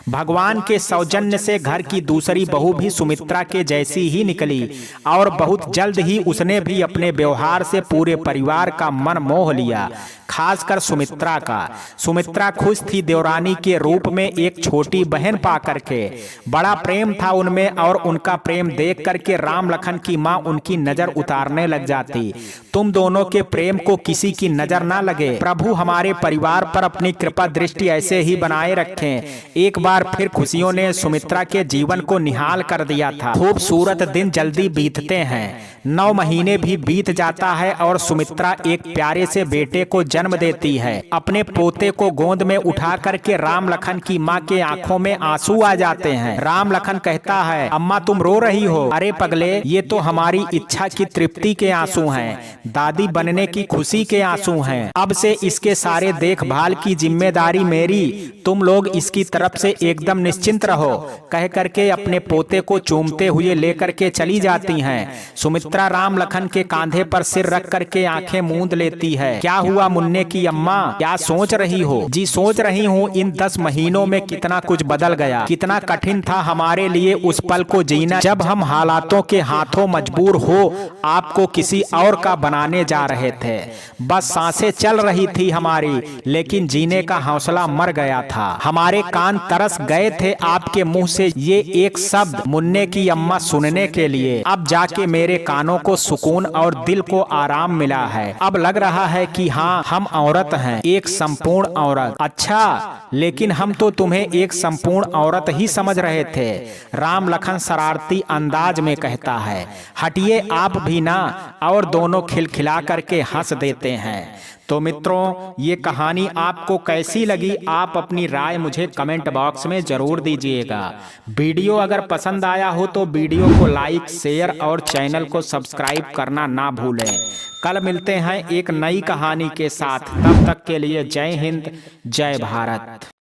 भगवान के सौजन्य से घर की दूसरी बहू भी सुमित्रा के जैसी ही निकली, और बहुत जल्द ही उसने भी अपने व्यवहार से पूरे परिवार का मन मोह लिया, खासकर सुमित्रा का। सुमित्रा खुश थी देवरानी के रूप में एक छोटी बहन पा करके। बड़ा प्रेम था उनमें, और उनका प्रेम देख करके राम लखन की माँ उनकी नजर उतारने लग जाती। तुम दोनों के प्रेम को किसी की नजर ना लगे। प्रभु हमारे परिवार पर अपनी कृपा दृष्टि ऐसे ही बनाए रखें। एक बार फिर खुशियों ने सुमित्रा के जीवन को निहाल कर दिया था। खूबसूरत दिन जल्दी बीतते हैं, 9 महीने भी बीत जाता है, और सुमित्रा एक प्यारे से बेटे को जन्म देती है। अपने पोते को गोद में उठा करके राम लखन की माँ के आंखों में आंसू आ जाते हैं। राम लखन कहता है, अम्मा तुम रो रही हो? अरे पगले, ये तो हमारी इच्छा की तृप्ति के आंसू हैं, दादी बनने की खुशी के आंसू हैं। अब से इसके सारे देखभाल की जिम्मेदारी मेरी, तुम लोग इसकी तरफ से एकदम निश्चिंत रहो। कह करके अपने पोते को चूमते हुए लेकर के चली जाती हैं। सुमित्रा राम लखन के कांधे पर सिर रख करके आंखें मूंद लेती है। क्या हुआ मुन्ने की अम्मा, क्या सोच रही हो? जी सोच रही हूँ इन 10 महीनों में कितना कुछ बदल गया, कितना कठिन था हमारे लिए उस पल को जीना जब हम हालातों के हाथों मजबूर हो आपको किसी और का बनाने जा रहे थे। बस सांसें चल रही थी हमारी, लेकिन जीने का हौसला मर गया था। हमारे कान तरस गए थे आपके मुंह से ये एक शब्द मुन्ने की अम्मा सुनने के लिए। अब जाके मेरे कानों को सुकून और दिल को आराम मिला है। अब लग रहा है कि हाँ, हम औरत हैं, एक संपूर्ण औरत। अच्छा, लेकिन हम तो तुम्हें एक संपूर्ण औरत ही समझ रहे थे, राम लखन शरारती अंदाज में कहता है। हटिए आप भी ना, और दोनों खिलखिला करके हंस देते हैं। तो मित्रों, ये कहानी आपको कैसी लगी? आप अपनी राय मुझे कमेंट बॉक्स में जरूर दीजिएगा। वीडियो अगर पसंद आया हो तो वीडियो को लाइक, शेयर और चैनल को सब्सक्राइब करना ना भूलें। कल मिलते हैं एक नई कहानी के साथ, तब तक के लिए जय हिंद, जय भारत।